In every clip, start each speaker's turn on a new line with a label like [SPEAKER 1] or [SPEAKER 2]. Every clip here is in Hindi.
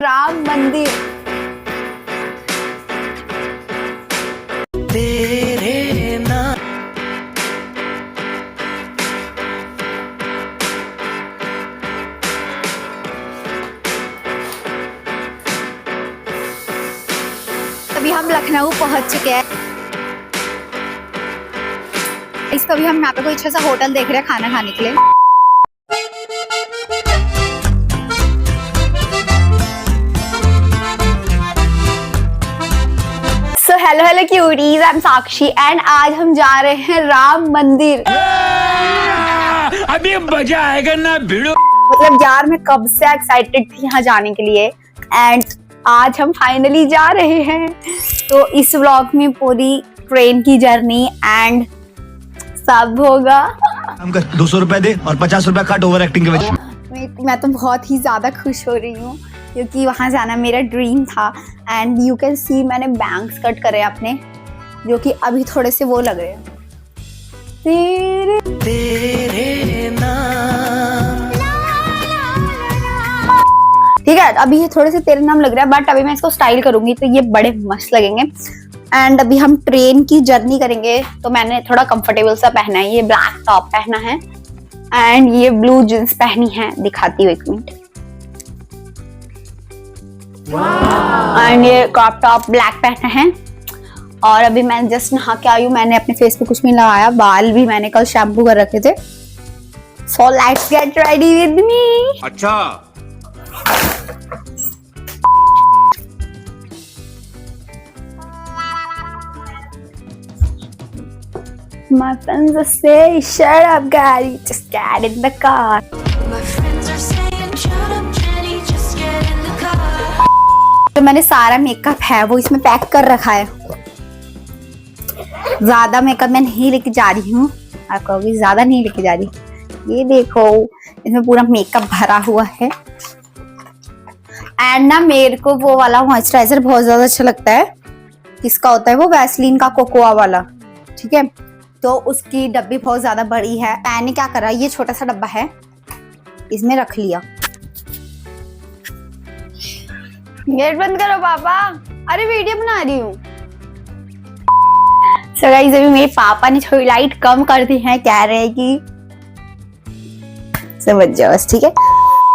[SPEAKER 1] राम मंदिर।
[SPEAKER 2] तेरे नाम
[SPEAKER 1] अभी हम लखनऊ पहुंच चुके हैं। इसको अभी हम यहाँ पे कोई अच्छा सा होटल देख रहे हैं खाना खाने के लिए। So hello hello cuties, I am Sakshi and आज हम जा रहे हैं राम मंदिर।
[SPEAKER 3] अभी मजा आएगा ना भिड़ो।
[SPEAKER 1] मतलब यार मैं कब से एक्साइटेड थी यहाँ जाने के लिए एंड आज हम फाइनली जा रहे हैं। तो इस व्लॉग में पूरी ट्रेन की जर्नी एंड सब होगा।
[SPEAKER 4] हम कर 200 रुपए दे और 50 रुपए काट ओवर एक्टिंग के वजह।
[SPEAKER 1] मैं तो बहुत ही ज्यादा खुश हो रही हूँ क्योंकि वहां जाना मेरा ड्रीम था एंड यू कैन सी मैंने बैंग्स कट करे अपने, जो कि अभी थोड़े से वो लग रहे हैं।
[SPEAKER 2] तेरे नाम
[SPEAKER 1] ठीक है, अभी ये थोड़े से तेरे नाम लग रहा है बट अभी मैं इसको स्टाइल करूंगी तो ये बड़े मस्त लगेंगे। एंड अभी हम ट्रेन की जर्नी करेंगे तो मैंने थोड़ा कंफर्टेबल सा पहना है। ये ब्लैक टॉप पहना है एंड ये ब्लू जींस पहनी है, दिखाती हूँ एक मिनट। एंड ये क्रॉप टॉप ब्लैक पहना है और अभी मैं जस्ट नहा के आई हूँ। मैंने अपने फेस पे कुछ नहीं लगाया, बाल भी मैंने कल शैम्पू कर रखे थे। So let's get ready with me.
[SPEAKER 3] अच्छा
[SPEAKER 1] My friends are saying, shut up, Gary, just get in the car.
[SPEAKER 5] My friends are saying, shut up, Jenny, just get in the car.
[SPEAKER 1] तो मैंने सारा मेकअप है वो इसमें पैक कर रखा है। ज्यादा मेकअप मैं नहीं लेके जा रही हूँ। आप कहोगे ज्यादा नहीं लेके जा रही, ये देखो इसमें पूरा मेकअप भरा हुआ है। एंड ना मेरे को वो वाला मॉइस्चराइजर बहुत ज्यादा अच्छा लगता है। किसका होता है वो, वैसलीन का कोकोआ वाला। ठीक है, तो उसकी डब्बी बहुत ज्यादा बड़ी है। मैंने क्या करा, ये छोटा सा डब्बा है इसमें रख लिया। गेट बंद करो पापा, अरे वीडियो बना रही हूँ। सो गाइस अभी मेरे पापा ने थोड़ी लाइट कम कर दी है, कह रहे हैं कि समझ जाओ बस। ठीक है,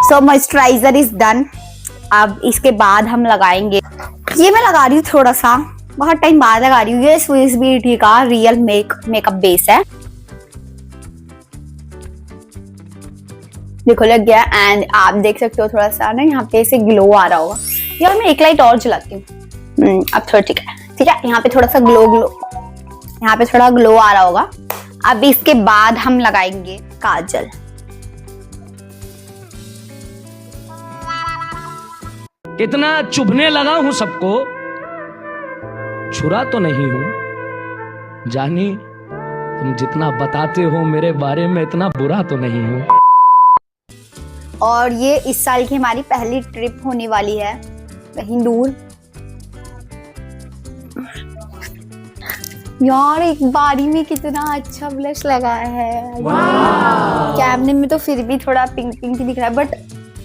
[SPEAKER 1] सो मॉइस्चराइजर इज डन। अब इसके बाद हम लगाएंगे, ये मैं लगा रही हूँ थोड़ा सा, बहुत टाइम बाद लगा रही हूँ। ये स्विस ब्यूटी का रियल मेकअप बेस है, देखो लग गया। एंड आप देख सकते हो थोड़ा सा ना यहाँ पे से ग्लो आ रहा होगा। यार मैं एक लाइट और जलाती हूँ। अब थोड़ा ठीक है, यहाँ पे थोड़ा सा ग्लो यहाँ पे थोड़ा ग्लो आ रहा होगा। अब इसके बाद हम लगाएंगे काजल।
[SPEAKER 3] इतना चुभने लगा हूं सबको, छुरा तो नहीं हूं। जानी तुम जितना बताते हो मेरे बारे में इतना बुरा तो नहीं हूं।
[SPEAKER 1] और ये इस साल की हमारी पहली ट्रिप होने वाली है कहीं दूर। यार एक बारी में कितना अच्छा ब्लश लगाया है। कैमरे में तो फिर भी थोड़ा पिंक पिंक दिख रहा है बट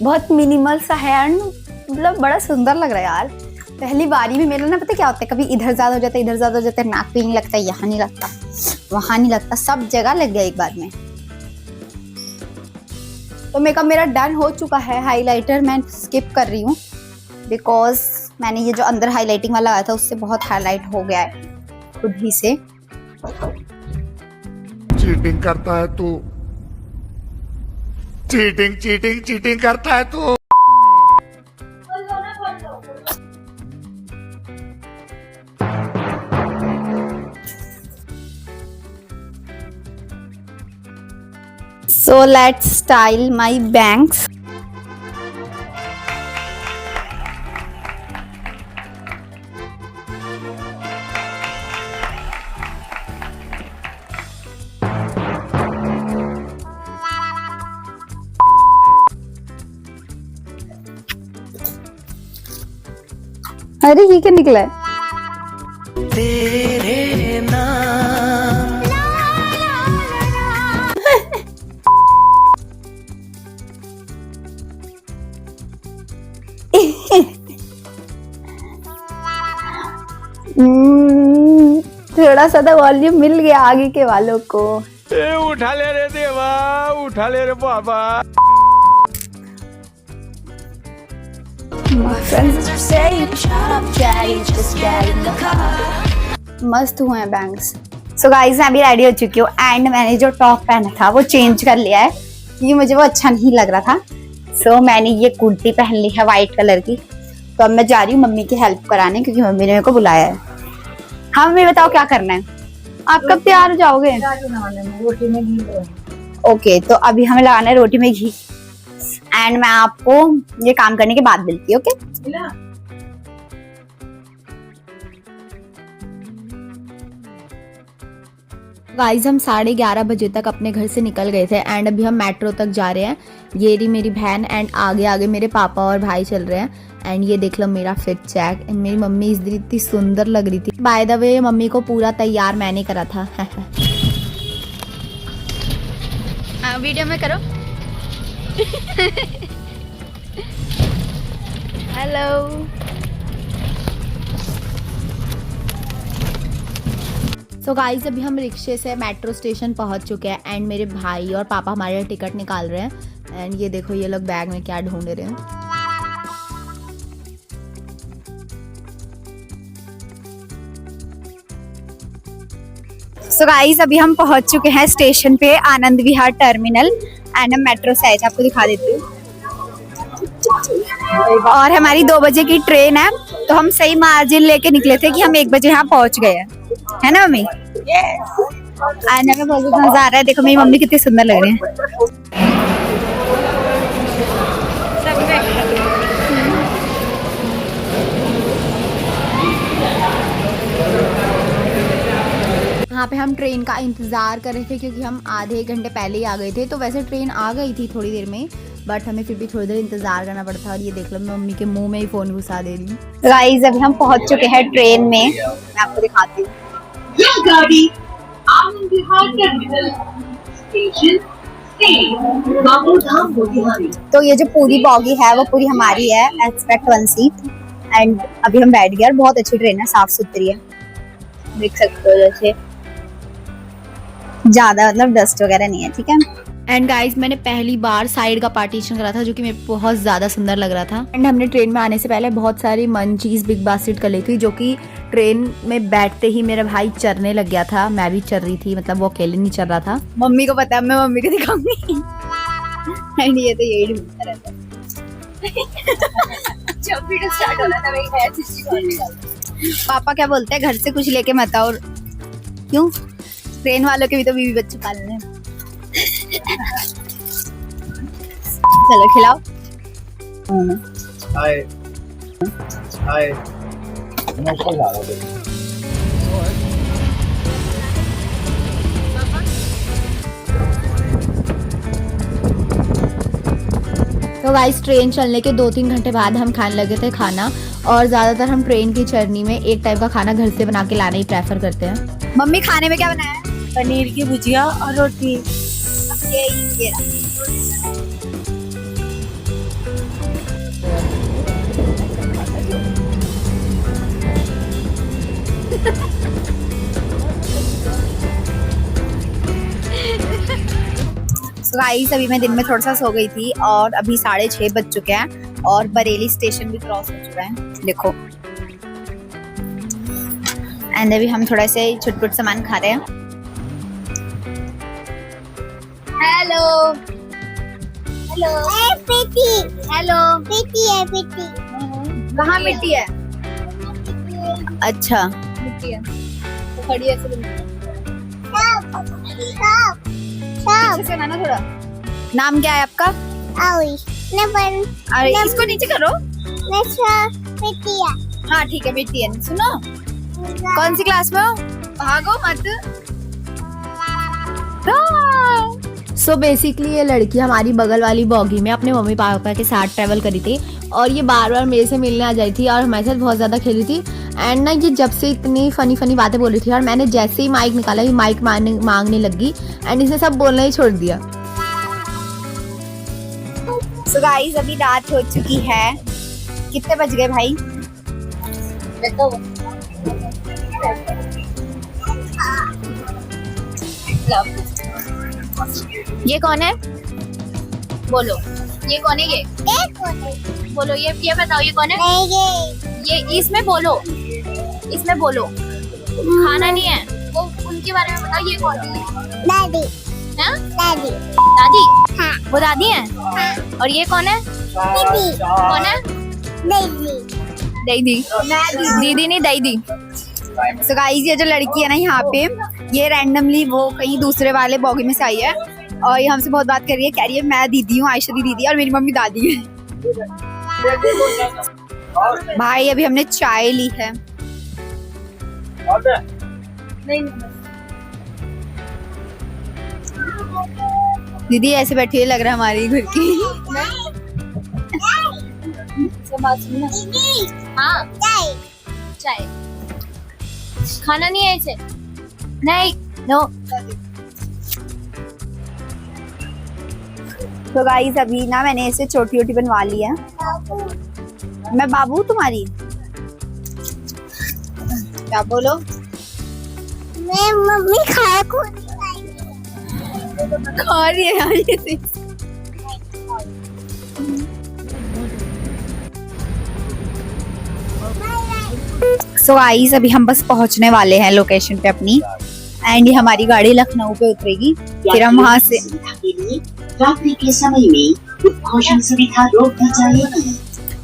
[SPEAKER 1] बहुत मिनिमल सा है एंड मतलब बड़ा सुंदर लग रहा है यार। पहली बारी में मेरा ना पता क्या होता है, कभी इधर ज्यादा हो जाता है, इधर ज्यादा हो जाता है, नाक पे नहीं लगता, यहाँ नहीं लगता, वहां नहीं लगता, सब जगह लग गया एक बार में। तो मेकअप मेरा डन हो चुका है। हाइलाइटर मैं स्किप कर रही हूँ बिकॉज मैंने ये जो अंदर हाइलाइटिंग वाला आया था उससे बहुत हाईलाइट हो गया है खुद ही से।
[SPEAKER 6] चीटिंग करता है तू, चीटिंग करता है तू।
[SPEAKER 1] So let's style my bangs. अरे ये क्या निकला है?
[SPEAKER 2] तेरे नाम
[SPEAKER 1] थोड़ा सा तो वॉल्यूम मिल गया आगे के वालों को।
[SPEAKER 3] उठा ले रे देवा, उठा ले रे बाबा।
[SPEAKER 5] Friends are saying, shut up, Daddy, just get in the car.
[SPEAKER 1] मस्त हुए हैं बैंग्स। सो गाइस मैं अभी रेडी हो चुकी हूँ एंड मैंने जो टॉप पहना था वो चेंज कर लिया है क्योंकि मुझे वो अच्छा नहीं लग रहा था। सो मैंने ये कुर्ती पहन ली है वाइट कलर की। तो अब मैं जा रही हूँ मम्मी की हेल्प कराने क्योंकि मम्मी ने मेरे को बुलाया है। हाँ मम्मी बताओ क्या करना है, आप कब तैयार हो जाओगे?
[SPEAKER 7] रोटी में घी।
[SPEAKER 1] ओके तो अभी हमें लगाना है रोटी में घी एंड मैं आपको ये काम करने के बाद मिलती हूँ। ओके गाइस हम 11:30 बजे तक अपने घर से निकल गए थे एंड अभी हम मेट्रो तक जा रहे हैं। ये रही मेरी बहन एंड आगे आगे मेरे पापा और भाई चल रहे हैं एंड ये देख लो मेरा फिट चेक एंड मेरी मम्मी इस दिन इतनी सुंदर लग रही थी। बाय द वे मम्मी को पूरा तैयार मैंने करा था। वीडियो में करो। हेलो तो गाइस अभी हम रिक्शे से मेट्रो स्टेशन पहुंच चुके हैं एंड मेरे भाई और पापा हमारे लिए टिकट निकाल रहे हैं एंड ये देखो ये लोग बैग में क्या ढूंढ रहे हैं। सो गाइस अभी हम पहुंच चुके हैं स्टेशन पे आनंद विहार टर्मिनल एंड हम मेट्रो से आए थे, आपको दिखा देती हूँ। और हमारी 2 बजे की ट्रेन है तो हम सही मार्जिन लेके निकले थे कि हम 1 बजे यहाँ पहुंच गए हैं, है ना मम्मी? आने में बहुत मजा आ रहा है। देखो मेरी मम्मी कितनी सुंदर लग रही है। यहाँ पे हम ट्रेन का इंतजार कर रहे थे क्योंकि हम आधे घंटे पहले ही आ गए थे। तो वैसे ट्रेन आ गई थी थोड़ी देर में बट हमें फिर भी थोड़ी देर इंतजार करना पड़ता। और ये देख लो मैं मम्मी के मुंह में ही फोन घुसा दे रही हूँ। गाइस अभी हम पहुंच चुके हैं ट्रेन में, मैं आपको दिखाती हूँ।
[SPEAKER 8] यह गाड़ी आनंद विहार टर्मिनल स्टेशन से बाबूधाम मोतिहारी।
[SPEAKER 1] तो ये जो पूरी बॉगी है वो पूरी हमारी है, एक्सपेक्ट 1 सीट एंड अभी हम बैठ गए और बहुत अच्छी ट्रेन है, साफ सुथरी है, देख सकते हो जैसे ज्यादा मतलब डस्ट वगैरह नहीं है, ठीक है। एंड गाइस मैंने पहली बार साइड का पार्टीशन करा था जो कि मेरे को बहुत ज्यादा सुंदर लग रहा था। एंड हमने ट्रेन में आने से पहले बहुत सारी मंचीज बिग बास्केट कर ली थी जो कि ट्रेन में बैठते ही मेरा भाई चरने लग गया था। मैं भी चर रही थी, मतलब वो अकेले नहीं चर रहा था। मम्मी को पता है, मैं मम्मी को दिखाऊंगी। एंड ये तो यही ढूंढता रहता है। जब वीडियो स्टार्ट होना था वही है। पापा क्या बोलते हैं, घर से कुछ लेके मत आओ। क्यों? ट्रेन वालों के भी तो बीवी बच्चे पालने हैं। चलो खिलाओ।
[SPEAKER 9] हाय हाय
[SPEAKER 1] तो गाइस ट्रेन चलने के 2-3 घंटे बाद हम खाने लगे थे खाना। और ज्यादातर हम ट्रेन की जर्नी में एक टाइप का खाना घर से बना के लाना ही प्रेफर करते हैं। मम्मी खाने में क्या बनाया है?
[SPEAKER 7] पनीर की भुजिया और रोटी।
[SPEAKER 1] ये गाइस अभी मैं दिन में थोड़ा सा सो गई थी और अभी 6:30 बज चुके हैं और बरेली स्टेशन भी क्रॉस हो चुका है, देखो। एंड अभी हम थोड़ा से छुटपुट सामान खा रहे हैं। हेलो हेलो बेटी, हेलो बेटी है बेटी। कहाँ मिट्टी है? अच्छा मिट्टी है तो खड़ी ऐसे बनाना। थोड़ा नाम क्या है आपका? अरे इसको नीचे करो। हाँ ठीक है बेटी है। सुनो कौन सी क्लास में हो? भागो मत। सो बेसिकली ये लड़की हमारी बगल वाली बॉगी में अपने मम्मी पापा के साथ ट्रैवल करी थी और ये बार बार मेरे से मिलने आ जाती थी और हमारे साथ बहुत ज़्यादा खेली थी। एंड ना ये जब से इतनी फनी बातें बोल रही थी और मैंने जैसे ही माइक निकाला ये माइक मांगने लगी एंड इसने सब बोलना ही छोड़ दिया। सो गाइस अभी रात हो चुकी है। कितने बज गए भाई? ये कौन है? बोलो, ये कौन है? ये बोलो, ये बताओ, ये कौन है? ये इसमें बोलो, इसमें बोलो। खाना नहीं है वो, उनके बारे में बताओ। ये कौन है? दादी। हाँ? दादी। दादी? हाँ। वो दादी है? हाँ। और ये कौन है? दीदी। कौन है? दीदी। दीदी। दीदी नहीं, दीदी। So guys, ये जो लड़की है ना यहाँ पे, ये रैंडमली वो कहीं दूसरे वाले बॉगी में से आई है और ये हमसे बहुत बात कर रही है, कह रही है मैं दीदी हूँ, आयशा दीदी और मेरी मम्मी दादी है। भाई अभी हमने चाय ली है। दीदी ऐसे बैठी है, लग रहा है हमारी घर की। हाँ, चाय। खाना नहीं है इसे? नहीं, नो। तो गाइस अभी ना मैंने इसे छोटी छोटी बनवा ली है। मैं बाबू हूँ तुम्हारी? क्या बोलो? मैं मम्मी खा रही है यार ये। सो गाइस अभी हम बस पहुंचने वाले हैं लोकेशन पे अपनी, एंड ये हमारी गाड़ी लखनऊ पे उतरेगी, फिर हम वहाँ से
[SPEAKER 8] रात्रि के समय में भोजन सुविधा रोक दी जाएगी।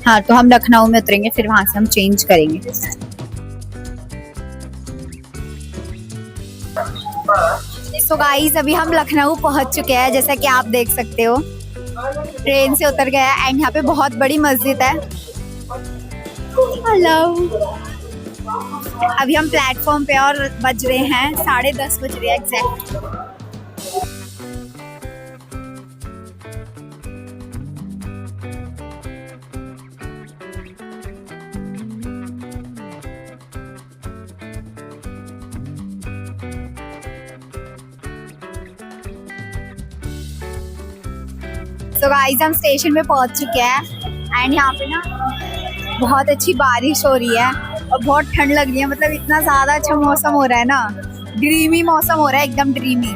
[SPEAKER 1] हाँ, तो हम लखनऊ में उतरेंगे, फिर वहाँ से हम चेंज करेंगे। सो गाइस अभी हम लखनऊ पहुंच चुके हैं, जैसा कि आप देख सकते हो। ट्रेन से उतर गया है एंड यहाँ पे बहुत बड़ी मस्जिद है। हेलो। अभी हम प्लेटफॉर्म पे और बज रहे हैं 10:30 बज रहे हैं एग्जैक्ट। तो गाइस हम स्टेशन पे पहुंच चुके हैं एंड यहाँ पे ना बहुत अच्छी बारिश हो रही है और बहुत ठंड लग रही है। मतलब इतना ज़्यादा अच्छा मौसम हो रहा है ना, ड्रीमी मौसम हो रहा है, एकदम ड्रीमी।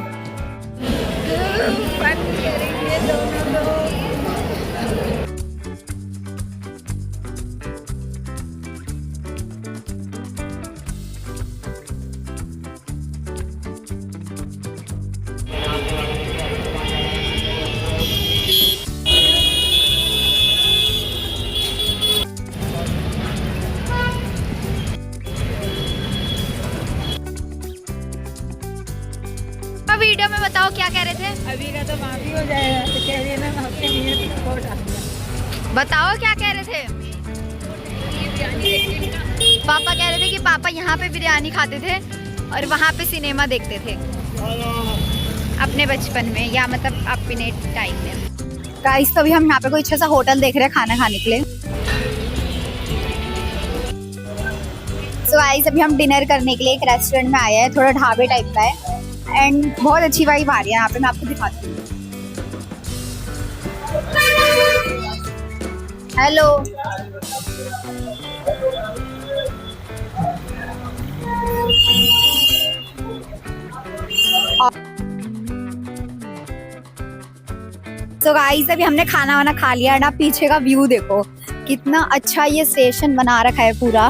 [SPEAKER 1] वीडियो में बताओ क्या कह रहे थे?
[SPEAKER 7] अभी का तो माफी हो जाएगा, तो कह रही है ना माफी नहीं है तो कोर्ट आ गया।
[SPEAKER 1] बताओ क्या कह रहे थे? पापा कह रहे थे कि पापा यहाँ पे बिरयानी खाते थे और वहाँ पे सिनेमा देखते थे अपने बचपन में, या मतलब अपने टाइम में। गाइस तो अभी हम यहाँ पे कोई अच्छा सा होटल देख रहे हैं खाना खाने के लिए। सो गाइस अभी हम डिनर करने के लिए एक रेस्टोरेंट में आए हैं, थोड़ा ढाबे टाइप का है एंड बहुत अच्छी वाइब आ रही है यहाँ पे। मैं आपको दिखाती हूँ। हेलो। तो गाइस अभी हमने खाना वाना खा लिया ना, पीछे का व्यू देखो कितना अच्छा ये स्टेशन बना रखा है पूरा,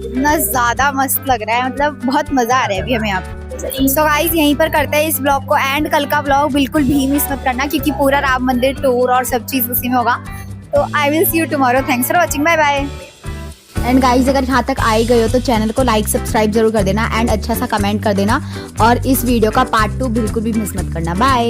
[SPEAKER 1] इतना ज्यादा मस्त लग रहा है, मतलब बहुत मजा आ रहा है अभी हमें यहाँ पे। सो गाइस यहीं पर करते हैं इस ब्लॉग को एंड। कल का ब्लॉग बिल्कुल भी मिस मत करना क्योंकि पूरा राम मंदिर टूर और सब चीज उसी में होगा। तो I will see you tomorrow. Thanks for watching, bye bye. And guys अगर यहाँ तक आए गए हो तो चैनल को लाइक सब्सक्राइब जरूर कर देना एंड अच्छा सा कमेंट कर देना, और इस वीडियो का पार्ट 2 बिल्कुल भी मिस मत करना। बाय।